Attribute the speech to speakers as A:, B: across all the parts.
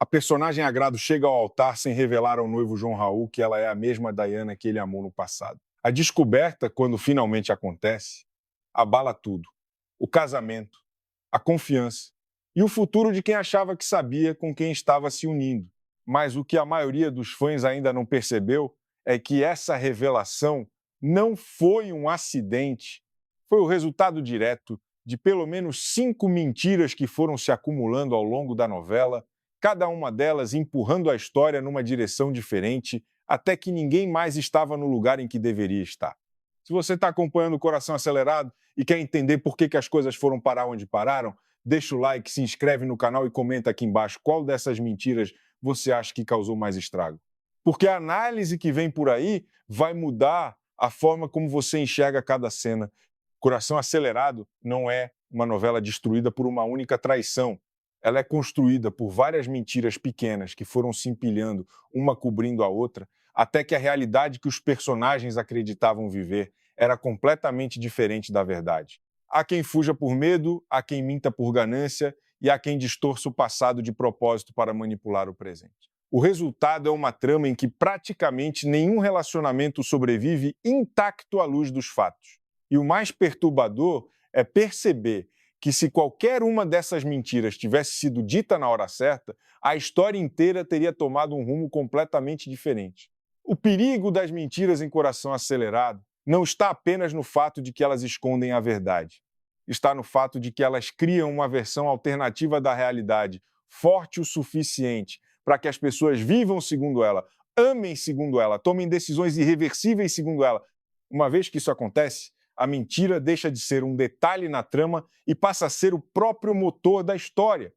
A: A personagem Agrado chega ao altar sem revelar ao noivo João Raul que ela é a mesma Diana que ele amou no passado. A descoberta, quando finalmente acontece, abala tudo: o casamento, a confiança e o futuro de quem achava que sabia com quem estava se unindo. Mas o que a maioria dos fãs ainda não percebeu é que essa revelação não foi um acidente, foi o resultado direto de pelo menos 5 mentiras que foram se acumulando ao longo da novela, cada uma delas empurrando a história numa direção diferente, até que ninguém mais estava no lugar em que deveria estar. Se você está acompanhando o Coração Acelerado e quer entender por que as coisas foram parar onde pararam, deixa o like, se inscreve no canal e comenta aqui embaixo qual dessas mentiras você acha que causou mais estrago. Porque a análise que vem por aí vai mudar a forma como você enxerga cada cena. Coração Acelerado não é uma novela destruída por uma única traição. Ela é construída por várias mentiras pequenas que foram se empilhando, uma cobrindo a outra, até que a realidade que os personagens acreditavam viver era completamente diferente da verdade. Há quem fuja por medo, há quem minta por ganância e há quem distorça o passado de propósito para manipular o presente. O resultado é uma trama em que praticamente nenhum relacionamento sobrevive intacto à luz dos fatos. E o mais perturbador é perceber que se qualquer uma dessas mentiras tivesse sido dita na hora certa, a história inteira teria tomado um rumo completamente diferente. O perigo das mentiras em Coração Acelerado não está apenas no fato de que elas escondem a verdade. Está no fato de que elas criam uma versão alternativa da realidade, forte o suficiente para que as pessoas vivam segundo ela, amem segundo ela, tomem decisões irreversíveis segundo ela. Uma vez que isso acontece, a mentira deixa de ser um detalhe na trama e passa a ser o próprio motor da história.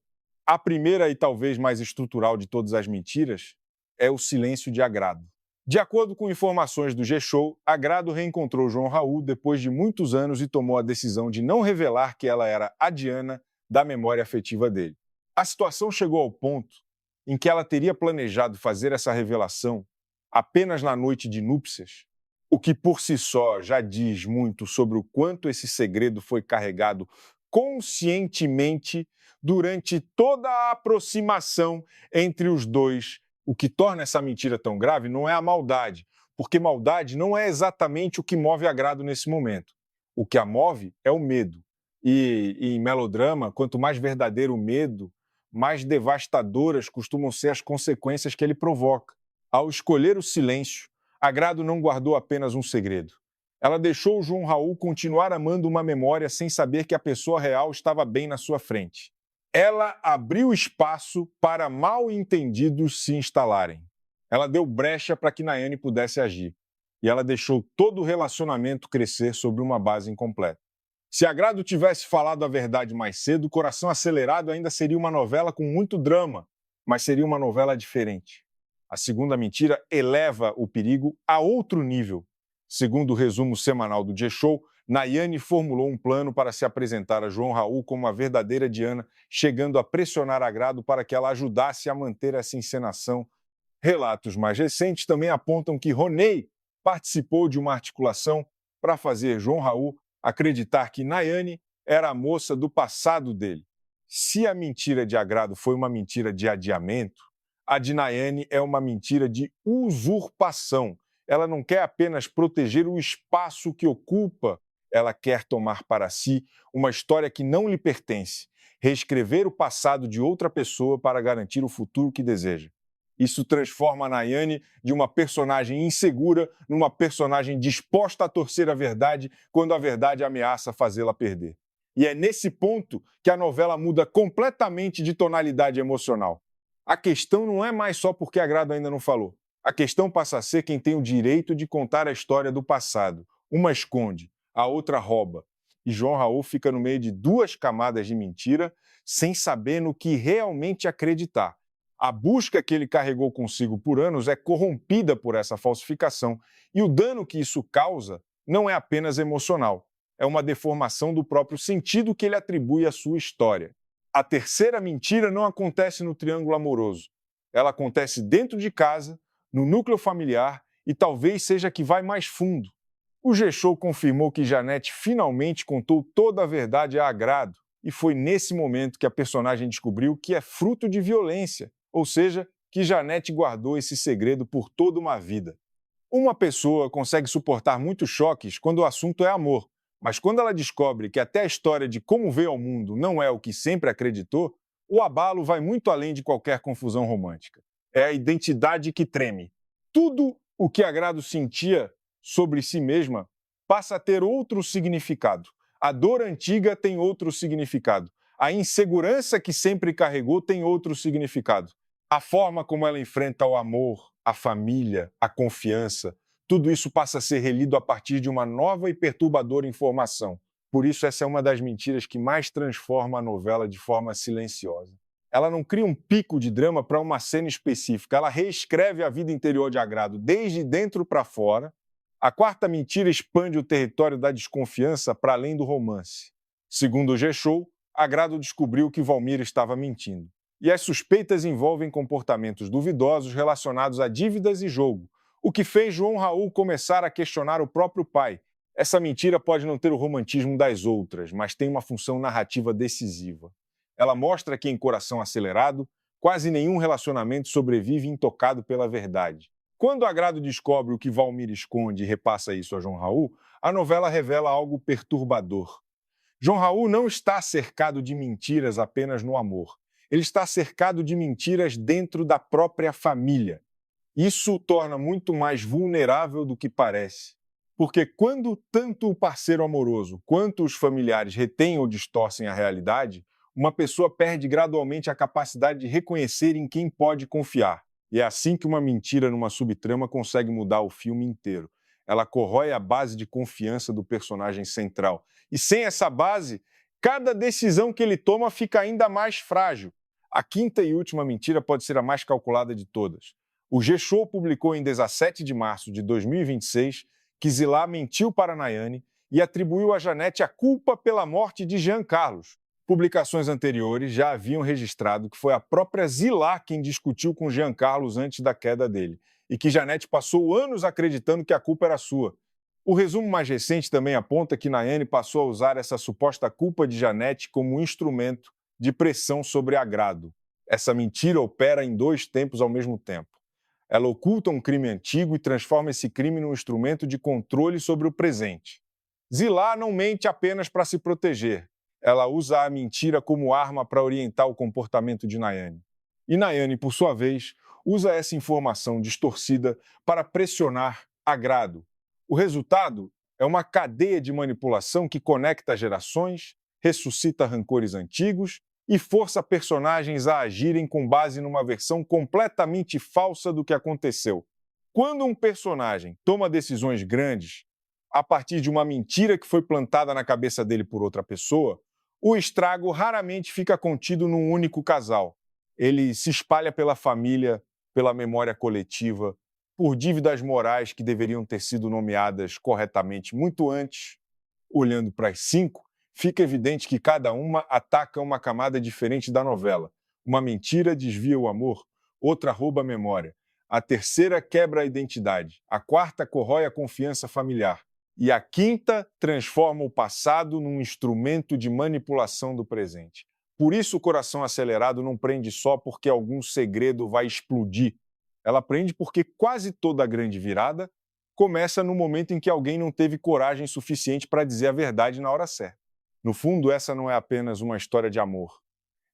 A: A primeira e talvez mais estrutural de todas as mentiras é o silêncio de Agrado. De acordo com informações do G-Show, Agrado reencontrou João Raul depois de muitos anos e tomou a decisão de não revelar que ela era a Diana da memória afetiva dele. A situação chegou ao ponto em que ela teria planejado fazer essa revelação apenas na noite de núpcias, o que por si só já diz muito sobre o quanto esse segredo foi carregado conscientemente durante toda a aproximação entre os dois. O que torna essa mentira tão grave não é a maldade, porque maldade não é exatamente o que move Agrado nesse momento. O que a move é o medo. E em melodrama, quanto mais verdadeiro o medo, mais devastadoras costumam ser as consequências que ele provoca. Ao escolher o silêncio, Agrado não guardou apenas um segredo. Ela deixou o João Raul continuar amando uma memória sem saber que a pessoa real estava bem na sua frente. Ela abriu espaço para mal-entendidos se instalarem. Ela deu brecha para que Nayane pudesse agir. E ela deixou todo o relacionamento crescer sobre uma base incompleta. Se Agrado tivesse falado a verdade mais cedo, Coração Acelerado ainda seria uma novela com muito drama, mas seria uma novela diferente. A segunda mentira eleva o perigo a outro nível. Segundo o resumo semanal do G-Show, Nayane formulou um plano para se apresentar a João Raul como a verdadeira Diana, chegando a pressionar Agrado para que ela ajudasse a manter essa encenação. Relatos mais recentes também apontam que Ronei participou de uma articulação para fazer João Raul acreditar que Nayane era a moça do passado dele. Se a mentira de Agrado foi uma mentira de adiamento, a de Nayane é uma mentira de usurpação. Ela não quer apenas proteger o espaço que ocupa, ela quer tomar para si uma história que não lhe pertence, reescrever o passado de outra pessoa para garantir o futuro que deseja. Isso transforma a Nayane de uma personagem insegura numa personagem disposta a torcer a verdade quando a verdade ameaça fazê-la perder. E é nesse ponto que a novela muda completamente de tonalidade emocional. A questão não é mais só porque Agrado ainda não falou. A questão passa a ser quem tem o direito de contar a história do passado. Uma esconde, a outra rouba. E João Raul fica no meio de duas camadas de mentira, sem saber no que realmente acreditar. A busca que ele carregou consigo por anos é corrompida por essa falsificação. E o dano que isso causa não é apenas emocional. É uma deformação do próprio sentido que ele atribui à sua história. A terceira mentira não acontece no triângulo amoroso. Ela acontece dentro de casa, no núcleo familiar e talvez seja a que vai mais fundo. O G-Show confirmou que Janete finalmente contou toda a verdade a Agrado e foi nesse momento que a personagem descobriu que é fruto de violência. ou seja, que Janete guardou esse segredo por toda uma vida. Uma pessoa consegue suportar muitos choques quando o assunto é amor, mas quando ela descobre que até a história de como veio ao mundo não é o que sempre acreditou, o abalo vai muito além de qualquer confusão romântica. É a identidade que treme. Tudo o que Agrado sentia sobre si mesma passa a ter outro significado. A dor antiga tem outro significado. A insegurança que sempre carregou tem outro significado. A forma como ela enfrenta o amor, a família, a confiança, tudo isso passa a ser relido a partir de uma nova e perturbadora informação. Por isso, essa é uma das mentiras que mais transforma a novela de forma silenciosa. Ela não cria um pico de drama para uma cena específica, ela reescreve a vida interior de Agrado, desde dentro para fora. A quarta mentira expande o território da desconfiança para além do romance. Segundo o G-Show, Agrado descobriu que Valmir estava mentindo. E as suspeitas envolvem comportamentos duvidosos relacionados a dívidas e jogo, o que fez João Raul começar a questionar o próprio pai. Essa mentira pode não ter o romantismo das outras, mas tem uma função narrativa decisiva. Ela mostra que, em Coração Acelerado, quase nenhum relacionamento sobrevive intocado pela verdade. Quando Agrado descobre o que Valmir esconde e repassa isso a João Raul, a novela revela algo perturbador. João Raul não está cercado de mentiras apenas no amor. Ele está cercado de mentiras dentro da própria família. Isso o torna muito mais vulnerável do que parece. Porque quando tanto o parceiro amoroso quanto os familiares retêm ou distorcem a realidade, uma pessoa perde gradualmente a capacidade de reconhecer em quem pode confiar. E é assim que uma mentira numa subtrama consegue mudar o filme inteiro. Ela corrói a base de confiança do personagem central. E sem essa base, cada decisão que ele toma fica ainda mais frágil. A quinta e última mentira pode ser a mais calculada de todas. O G-Show publicou em 17 de março de 2026 que Zilá mentiu para Nayane e atribuiu a Janete a culpa pela morte de Jean Carlos. Publicações anteriores já haviam registrado que foi a própria Zilá quem discutiu com Jean Carlos antes da queda dele, e que Janete passou anos acreditando que a culpa era sua. O resumo mais recente também aponta que Nayane passou a usar essa suposta culpa de Janete como um instrumento de pressão sobre Agrado. Essa mentira opera em dois tempos ao mesmo tempo. Ela oculta um crime antigo e transforma esse crime num instrumento de controle sobre o presente. Zilá não mente apenas para se proteger. Ela usa a mentira como arma para orientar o comportamento de Nayane. E Nayane, por sua vez, usa essa informação distorcida para pressionar Agrado. O resultado é uma cadeia de manipulação que conecta gerações, ressuscita rancores antigos e força personagens a agirem com base numa versão completamente falsa do que aconteceu. Quando um personagem toma decisões grandes a partir de uma mentira que foi plantada na cabeça dele por outra pessoa, o estrago raramente fica contido num único casal. Ele se espalha pela família, pela memória coletiva, por dívidas morais que deveriam ter sido nomeadas corretamente muito antes. Olhando para as 5, fica evidente que cada uma ataca uma camada diferente da novela. Uma mentira desvia o amor, outra rouba a memória. A terceira quebra a identidade. A quarta corrói a confiança familiar. E a quinta transforma o passado num instrumento de manipulação do presente. Por isso o Coração Acelerado não prende só porque algum segredo vai explodir. Ela prende porque quase toda a grande virada começa no momento em que alguém não teve coragem suficiente para dizer a verdade na hora certa. No fundo, essa não é apenas uma história de amor.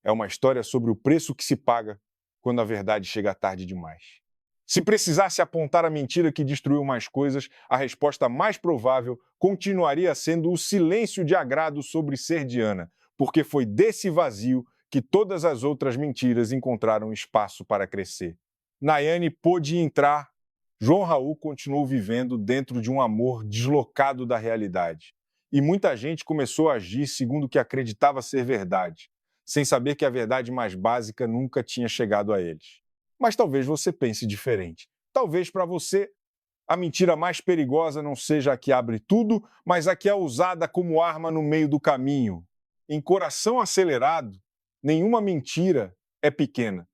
A: É uma história sobre o preço que se paga quando a verdade chega tarde demais. Se precisasse apontar a mentira que destruiu mais coisas, a resposta mais provável continuaria sendo o silêncio de Agrado sobre ser Diana, porque foi desse vazio que todas as outras mentiras encontraram espaço para crescer. Nayane pôde entrar, João Raul continuou vivendo dentro de um amor deslocado da realidade. E muita gente começou a agir segundo o que acreditava ser verdade, sem saber que a verdade mais básica nunca tinha chegado a eles. Mas talvez você pense diferente. Talvez para você a mentira mais perigosa não seja a que abre tudo, mas a que é usada como arma no meio do caminho. Em Coração Acelerado, nenhuma mentira é pequena.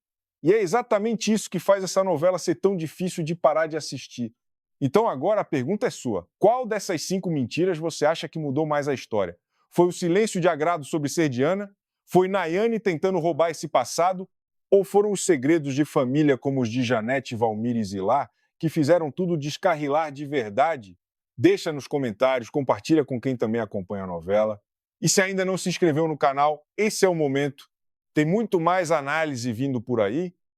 A: E é exatamente isso que faz essa novela ser tão difícil de parar de assistir. Então agora a pergunta é sua. Qual dessas 5 mentiras você acha que mudou mais a história? Foi o silêncio de Agrado sobre ser Diana? Foi Nayane tentando roubar esse passado? Ou foram os segredos de família como os de Janete, Valmir e Zilar que fizeram tudo descarrilar de verdade? Deixa nos comentários, compartilha com quem também acompanha a novela. E se ainda não se inscreveu no canal, esse é o momento. Tem muito mais análise vindo por aí